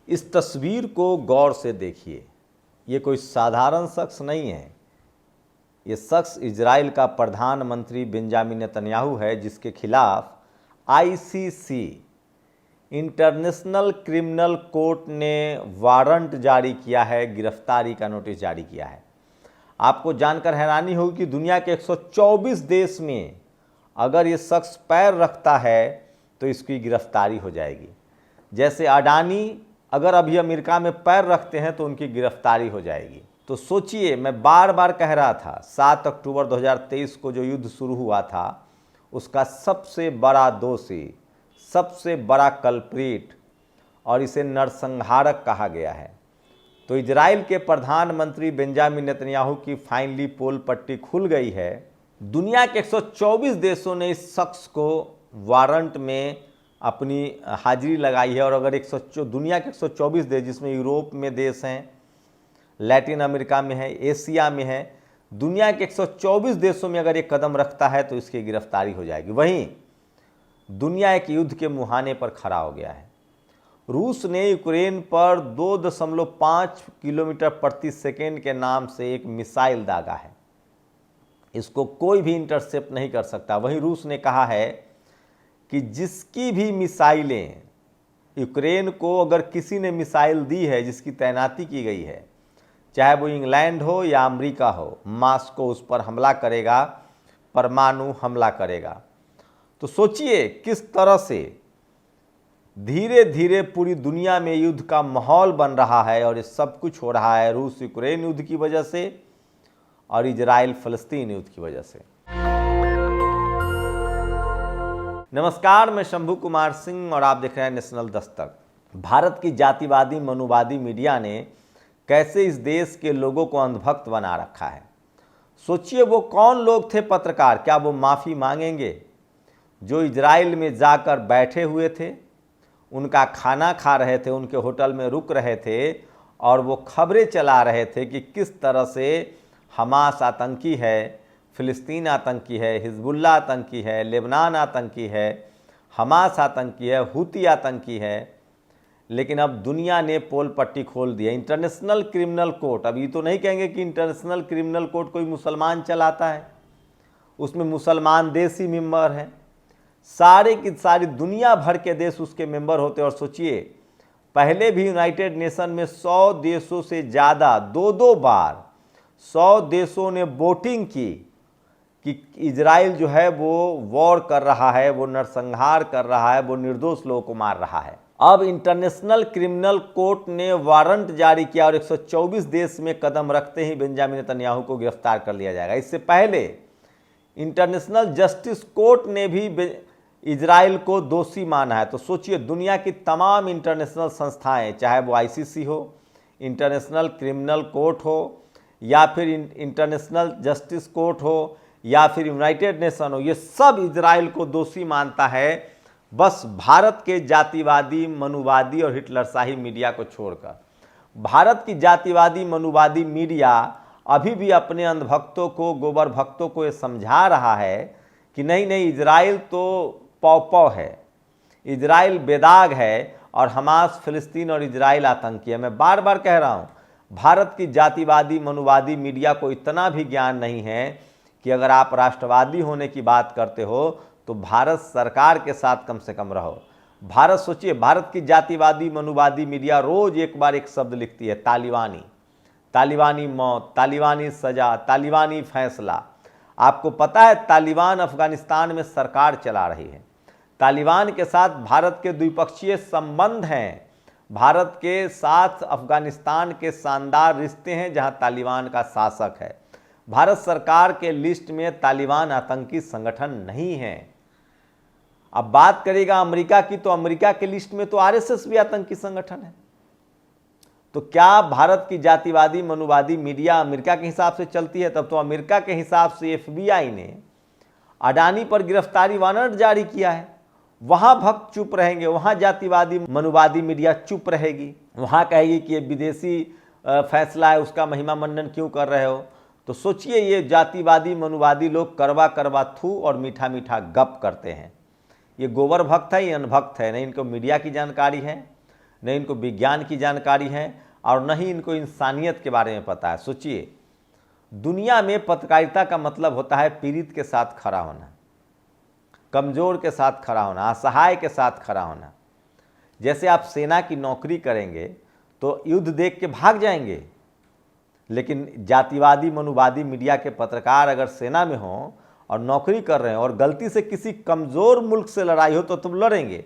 इस तस्वीर को गौर से देखिए। ये कोई साधारण शख्स नहीं है। ये शख्स इजराइल का प्रधानमंत्री बेंजामिन नेतन्याहू है, जिसके खिलाफ आईसीसी इंटरनेशनल क्रिमिनल कोर्ट ने वारंट जारी किया है, गिरफ्तारी का नोटिस जारी किया है। आपको जानकर हैरानी होगी कि दुनिया के 124 देश में अगर ये शख्स पैर रखता है तो इसकी गिरफ्तारी हो जाएगी। जैसे अडानी अगर अभी अमेरिका में पैर रखते हैं तो उनकी गिरफ्तारी हो जाएगी। तो सोचिए, मैं बार बार कह रहा था 7 अक्टूबर 2023 को जो युद्ध शुरू हुआ था उसका सबसे बड़ा दोषी, सबसे बड़ा कल्प्रिट और इसे नरसंहारक कहा गया है। तो इजराइल के प्रधानमंत्री बेंजामिन नेतन्याहू की फाइनली पोल पट्टी खुल गई है। दुनिया के 124 देशों ने इस शख्स को वारंट में अपनी हाजिरी लगाई है। और अगर दुनिया के 124 देश, जिसमें यूरोप में देश हैं, लैटिन अमेरिका में है, एशिया में है, दुनिया के 124 देशों में अगर ये कदम रखता है तो इसकी गिरफ्तारी हो जाएगी। वहीं दुनिया एक युद्ध के मुहाने पर खड़ा हो गया है। रूस ने यूक्रेन पर 2.5 किलोमीटर प्रति सेकेंड के नाम से एक मिसाइल दागा है। इसको कोई भी इंटरसेप्ट नहीं कर सकता। वहीं रूस ने कहा है कि जिसकी भी मिसाइलें, यूक्रेन को अगर किसी ने मिसाइल दी है जिसकी तैनाती की गई है, चाहे वो इंग्लैंड हो या अमेरिका हो, मॉस्को उस पर हमला करेगा, परमाणु हमला करेगा। तो सोचिए किस तरह से धीरे धीरे पूरी दुनिया में युद्ध का माहौल बन रहा है। और ये सब कुछ हो रहा है रूस यूक्रेन युद्ध की वजह से और इजराइल फलस्तीन युद्ध की वजह से। नमस्कार, मैं शंभू कुमार सिंह और आप देख रहे हैं नेशनल दस्तक। भारत की जातिवादी मनुवादी मीडिया ने कैसे इस देश के लोगों को अंधभक्त बना रखा है। सोचिए, वो कौन लोग थे पत्रकार, क्या वो माफ़ी मांगेंगे जो इजराइल में जाकर बैठे हुए थे, उनका खाना खा रहे थे, उनके होटल में रुक रहे थे और वो खबरें चला रहे थे कि किस तरह से हमास आतंकी है, फ़िलिस्तीन आतंकी है, हिजबुल्लाह आतंकी है, लेबनान आतंकी है, हमास आतंकी है, हुती आतंकी है। लेकिन अब दुनिया ने पोल पट्टी खोल दिया। इंटरनेशनल क्रिमिनल कोर्ट, अब ये तो नहीं कहेंगे कि इंटरनेशनल क्रिमिनल कोर्ट कोई मुसलमान चलाता है, उसमें मुसलमान देश ही मेंबर हैं, सारे की सारी दुनिया भर के देश उसके मेंबर होते। और सोचिए, पहले भी यूनाइटेड नेशन में 100 देशों से ज़्यादा, 2 बार 100 देशों ने वोटिंग की कि इजराइल जो है वो वॉर कर रहा है, वो नरसंहार कर रहा है, वो निर्दोष लोगों को मार रहा है। अब इंटरनेशनल क्रिमिनल कोर्ट ने वारंट जारी किया और 124 देश में कदम रखते ही बेंजामिन नेतन्याहू को गिरफ्तार कर लिया जाएगा। इससे पहले इंटरनेशनल जस्टिस कोर्ट ने भी इजराइल को दोषी माना है। तो सोचिए, दुनिया की तमाम इंटरनेशनल संस्थाएं, चाहे वो आईसीसी हो, इंटरनेशनल क्रिमिनल कोर्ट हो, या फिर इंटरनेशनल जस्टिस कोर्ट हो, या फिर यूनाइटेड नेशन हो, ये सब इजराइल को दोषी मानता है, बस भारत के जातिवादी मनुवादी और हिटलरशाही मीडिया को छोड़कर। भारत की जातिवादी मनुवादी मीडिया अभी भी अपने अंधभक्तों को, गोबर भक्तों को ये समझा रहा है कि नहीं नहीं, इजराइल तो पौ है, इजराइल बेदाग है और हमास फिलिस्तीन और इजराइल आतंकी है। मैं बार बार कह रहा हूँ, भारत की जातिवादी मनुवादी मीडिया को इतना भी ज्ञान नहीं है कि अगर आप राष्ट्रवादी होने की बात करते हो तो भारत सरकार के साथ कम से कम रहो। भारत, सोचिए, भारत की जातिवादी मनुवादी मीडिया रोज एक बार एक शब्द लिखती है, तालिबानी, तालिबानी मौत, तालिबानी सजा, तालिबानी फैसला। आपको पता है तालिबान अफगानिस्तान में सरकार चला रही है। तालिबान के साथ भारत के द्विपक्षीय संबंध हैं। भारत के साथ अफगानिस्तान के शानदार रिश्ते हैं जहां तालिबान का शासक है। भारत सरकार के लिस्ट में तालिबान आतंकी संगठन नहीं है। अब बात करेगा अमेरिका की, तो अमेरिका के लिस्ट में तो आरएसएस भी आतंकी संगठन है। तो क्या भारत की जातिवादी मनुवादी मीडिया अमेरिका के हिसाब से चलती है? तब तो अमेरिका के हिसाब से एफबीआई ने अडानी पर गिरफ्तारी वारंट जारी किया है। वहां भक्त चुप रहेंगे, वहां जातिवादी मनुवादी मीडिया चुप रहेगी, वहां कहेगी कि ये विदेशी फैसला है, उसका महिमा मंडन क्यों कर रहे हो। तो सोचिए, ये जातिवादी मनुवादी लोग करवा करवा थू और मीठा मीठा गप करते हैं। ये गोबर भक्त है, ये अनभक्त है, नहीं इनको मीडिया की जानकारी है, न इनको विज्ञान की जानकारी है और न ही इनको इंसानियत के बारे में पता है। सोचिए, दुनिया में पत्रकारिता का मतलब होता है पीड़ित के साथ खड़ा होना, कमज़ोर के साथ खड़ा होना, असहाय के साथ खड़ा होना। जैसे आप सेना की नौकरी करेंगे तो युद्ध देख के भाग जाएंगे, लेकिन जातिवादी मनोवादी मीडिया के पत्रकार अगर सेना में हों और नौकरी कर रहे हैं और गलती से किसी कमज़ोर मुल्क से लड़ाई हो तो तुम लड़ेंगे,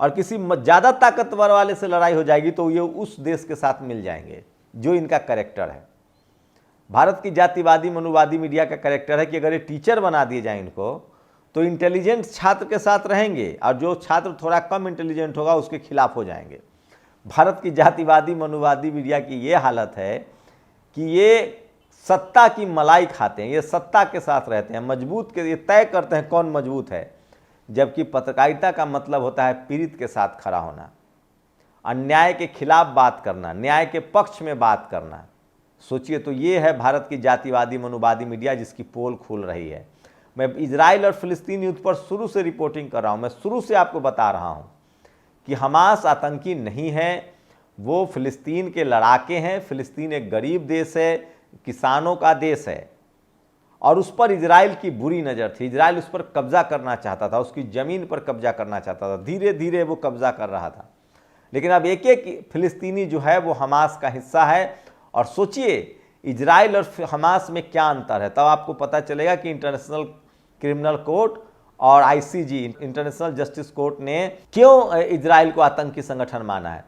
और किसी ज़्यादा ताकतवर वाले से लड़ाई हो जाएगी तो ये उस देश के साथ मिल जाएंगे, जो इनका कैरेक्टर है। भारत की जातिवादी मनोवादी मीडिया का कैरेक्टर है कि अगर ये टीचर बना दिए जाए इनको तो इंटेलिजेंट छात्र के साथ रहेंगे और जो छात्र थोड़ा कम इंटेलिजेंट होगा उसके खिलाफ हो जाएंगे। भारत की जातिवादी मनोवादी मीडिया की ये हालत है कि ये सत्ता की मलाई खाते हैं, ये सत्ता के साथ रहते हैं, मजबूत के ये तय करते हैं कौन मजबूत है, जबकि पत्रकारिता का मतलब होता है पीड़ित के साथ खड़ा होना, अन्याय के खिलाफ बात करना, न्याय के पक्ष में बात करना। सोचिए, तो ये है भारत की जातिवादी मनोवादी मीडिया जिसकी पोल खुल रही है। मैं इजराइल और फिलिस्तीन युद्ध पर शुरू से रिपोर्टिंग कर रहा हूँ, मैं शुरू से आपको बता रहा हूँ कि हमास आतंकी नहीं है, वो फिलिस्तीन के लड़ाके हैं। फिलिस्तीन एक गरीब देश है, किसानों का देश है, और उस पर इजराइल की बुरी नज़र थी। इजराइल उस पर कब्जा करना चाहता था, उसकी ज़मीन पर कब्जा करना चाहता था, धीरे धीरे वो कब्जा कर रहा था। लेकिन अब एक एक फिलिस्तीनी जो है वो हमास का हिस्सा है। और सोचिए इजराइल और हमास में क्या अंतर है, तब आपको पता चलेगा कि इंटरनेशनल क्रिमिनल कोर्ट और आईसीजी इंटरनेशनल जस्टिस कोर्ट ने क्यों इजराइल को आतंकी संगठन माना है।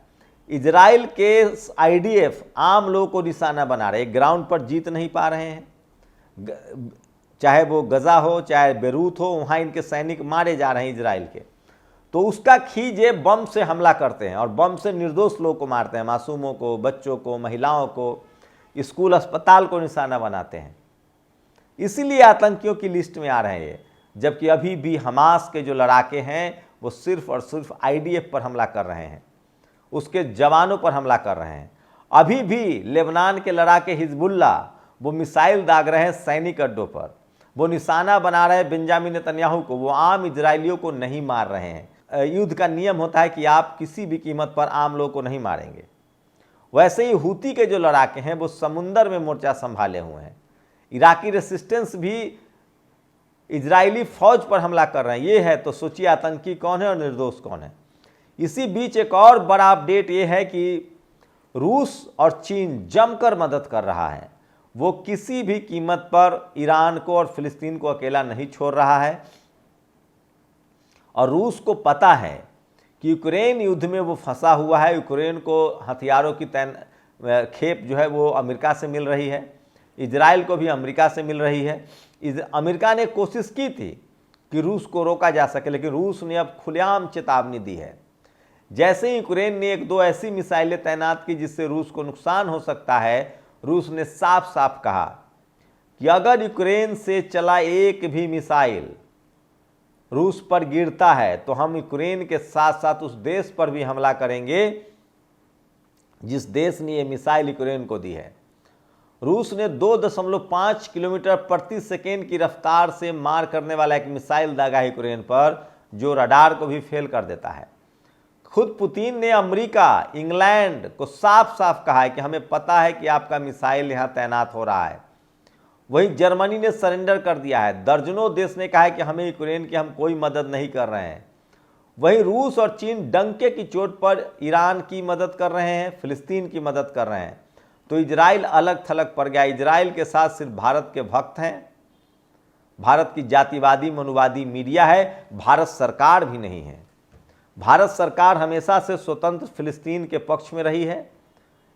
इजराइल के आईडीएफ आम लोगों को निशाना बना रहे, ग्राउंड पर जीत नहीं पा रहे हैं, चाहे वो गजा हो चाहे बेरूत हो, वहाँ इनके सैनिक मारे जा रहे हैं इजराइल के। तो उसका खींच ये बम से हमला करते हैं और बम से निर्दोष लोगों को मारते हैं, मासूमों को, बच्चों को, महिलाओं को, स्कूल अस्पताल को निशाना बनाते हैं। इसीलिए आतंकियों की लिस्ट में आ रहे हैं। जबकि अभी भी हमास के जो लड़ाके हैं वो सिर्फ और सिर्फ आईडीएफ पर हमला कर रहे हैं, उसके जवानों पर हमला कर रहे हैं। अभी भी लेबनान के लड़ाके हिजबुल्ला वो मिसाइल दाग रहे हैं सैनिक अड्डों पर, वो निशाना बना रहे हैं बेंजामिन नेतन्याहू को, वो आम इजरायलियों को नहीं मार रहे हैं। युद्ध का नियम होता है कि आप किसी भी कीमत पर आम लोगों को नहीं मारेंगे। वैसे ही हूती के जो लड़ाके हैं वो समुंदर में मोर्चा संभाले हुए हैं। इराकी रेसिस्टेंस भी इजरायली फौज पर हमला कर रहे हैं। ये है, तो सोचिए आतंकी कौन है और निर्दोष कौन है। इसी बीच एक और बड़ा अपडेट ये है कि रूस और चीन जमकर मदद कर रहा है। वो किसी भी कीमत पर ईरान को और फिलिस्तीन को अकेला नहीं छोड़ रहा है। और रूस को पता है कि यूक्रेन युद्ध में वो फंसा हुआ है। यूक्रेन को हथियारों की खेप जो है वो अमेरिका से मिल रही है, इजराइल को भी अमेरिका से मिल रही है। अमेरिका ने कोशिश की थी कि रूस को रोका जा सके, लेकिन रूस ने अब खुलेआम चेतावनी दी है। जैसे ही यूक्रेन ने एक दो ऐसी मिसाइलें तैनात की जिससे रूस को नुकसान हो सकता है, रूस ने साफ साफ कहा कि अगर यूक्रेन से चला एक भी मिसाइल रूस पर गिरता है तो हम यूक्रेन के साथ साथ उस देश पर भी हमला करेंगे जिस देश ने ये मिसाइल यूक्रेन को दी है। रूस ने 2.5 किलोमीटर प्रति सेकेंड की रफ्तार से मार करने वाला एक मिसाइल दागा है यूक्रेन पर, जो रडार को भी फेल कर देता है। खुद पुतिन ने अमेरिका, इंग्लैंड को साफ साफ कहा है कि हमें पता है कि आपका मिसाइल यहाँ तैनात हो रहा है। वहीं जर्मनी ने सरेंडर कर दिया है। दर्जनों देश ने कहा है कि हमें यूक्रेन की हम कोई मदद नहीं कर रहे हैं। वहीं रूस और चीन डंके की चोट पर ईरान की मदद कर रहे हैं, फिलिस्तीन की मदद कर रहे हैं। तो इजराइल अलग थलग पड़ गया। इजराइल के साथ सिर्फ भारत के भक्त हैं, भारत की जातिवादी मनोवादी मीडिया है, भारत सरकार भी नहीं है। भारत सरकार हमेशा से स्वतंत्र फिलिस्तीन के पक्ष में रही है।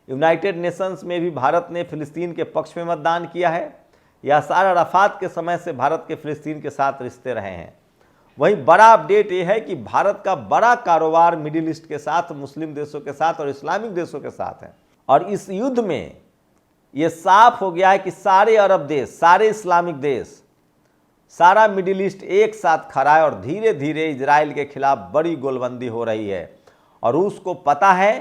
यूनाइटेड नेशंस में भी भारत ने फिलिस्तीन के पक्ष में मतदान किया है। यासर अराफात के समय से भारत के फिलिस्तीन के साथ रिश्ते रहे हैं। वहीं बड़ा अपडेट ये है कि भारत का बड़ा कारोबार मिडिल ईस्ट के साथ, मुस्लिम देशों के साथ और इस्लामिक देशों के साथ है। और इस युद्ध में ये साफ हो गया है कि सारे अरब देश, सारे इस्लामिक देश, सारा मिडिल ईस्ट एक साथ खड़ा है और धीरे धीरे इजराइल के खिलाफ बड़ी गोलबंदी हो रही है। और रूस को पता है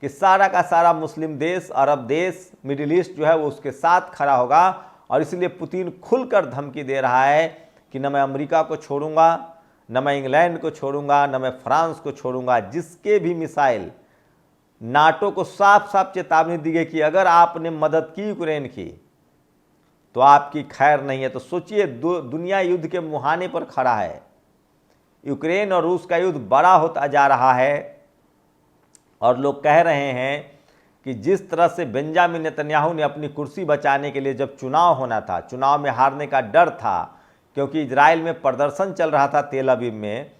कि सारा का सारा मुस्लिम देश, अरब देश, मिडिल ईस्ट जो है वो उसके साथ खड़ा होगा। और इसलिए पुतिन खुलकर धमकी दे रहा है कि न मैं अमेरिका को छोड़ूंगा, न मैं इंग्लैंड को छोड़ूंगा, न मैं फ्रांस को छोड़ूंगा। जिसके भी मिसाइल नाटो को साफ साफ चेतावनी दी गई कि अगर आपने मदद की यूक्रेन की तो आपकी खैर नहीं है। तो सोचिए, दुनिया युद्ध के मुहाने पर खड़ा है। यूक्रेन और रूस का युद्ध बड़ा होता जा रहा है और लोग कह रहे हैं कि जिस तरह से बेंजामिन नेतन्याहू ने अपनी कुर्सी बचाने के लिए, जब चुनाव होना था, चुनाव में हारने का डर था क्योंकि इजराइल में प्रदर्शन चल रहा था तेल अवीव में,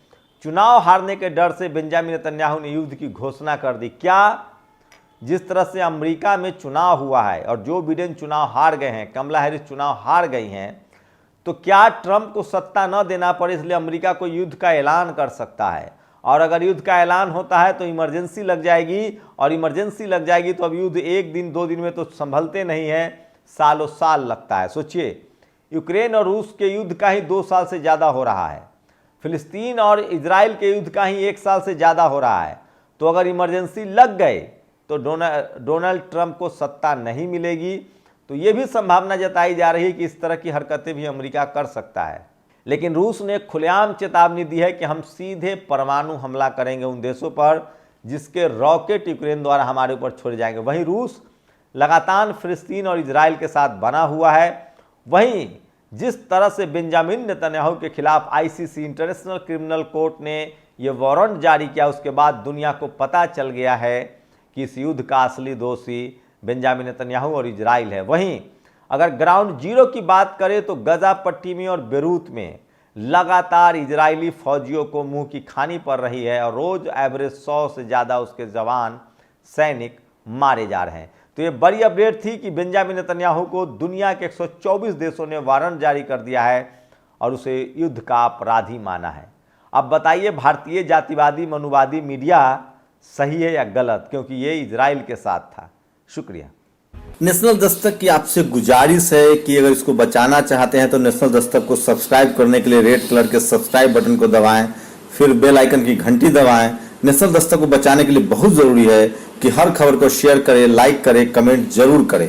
चुनाव हारने के डर से बेंजामिन नेतन्याहू ने युद्ध की घोषणा कर दी। क्या जिस तरह से अमेरिका में चुनाव हुआ है और जो बिडेन चुनाव हार गए हैं, कमला हैरिस चुनाव हार गई हैं, तो क्या ट्रंप को सत्ता न देना पड़े इसलिए अमेरिका को युद्ध का ऐलान कर सकता है। और अगर युद्ध का ऐलान होता है तो इमरजेंसी लग जाएगी, और इमरजेंसी लग जाएगी तो अब युद्ध एक दिन दो दिन में तो संभलते नहीं है, सालों साल लगता है। सोचिए, यूक्रेन और रूस के युद्ध का ही 2 साल से ज़्यादा हो रहा है, फिलिस्तीन और इजराइल के युद्ध का ही 1 साल से ज़्यादा हो रहा है। तो अगर इमरजेंसी लग गए तो डोनाल्ड ट्रंप को सत्ता नहीं मिलेगी। तो ये भी संभावना जताई जा रही है कि इस तरह की हरकतें भी अमेरिका कर सकता है। लेकिन रूस ने खुलेआम चेतावनी दी है कि हम सीधे परमाणु हमला करेंगे उन देशों पर जिसके रॉकेट यूक्रेन द्वारा हमारे ऊपर छोड़े जाएंगे। वहीं रूस लगातार फिलिस्तीन और इजराइल के साथ बना हुआ है। वहीं जिस तरह से बेंजामिन नेतन्याहू के खिलाफ आईसीसी इंटरनेशनल क्रिमिनल कोर्ट ने यह वारंट जारी किया, उसके बाद दुनिया को पता चल गया है कि इस युद्ध का असली दोषी बेंजामिन नेतन्याहू और इजराइल है। वहीं अगर ग्राउंड जीरो की बात करें तो गजा पट्टी में और बेरूत में लगातार इजरायली फौजियों को मुंह की खानी पड़ रही है और रोज एवरेज 100 से ज़्यादा उसके जवान सैनिक मारे जा रहे हैं। तो ये बड़ी अपडेट थी कि बेंजामिन नेतन्याहू को दुनिया के 124 देशों ने वारंट जारी कर दिया है और उसे युद्ध का अपराधी माना है। अब बताइए, भारतीय जातिवादी मनुवादी मीडिया सही है या गलत, क्योंकि ये इजराइल के साथ था। शुक्रिया। नेशनल दस्तक की आपसे गुजारिश है कि अगर इसको बचाना चाहते हैं तो नेशनल दस्तक को सब्सक्राइब करने के लिए रेड कलर के सब्सक्राइब बटन को दबाएं, फिर बेल आइकन की घंटी दबाएं। नेशनल दस्तक को बचाने के लिए बहुत जरूरी है कि हर खबर को शेयर करें, लाइक करें, कमेंट जरूर करें।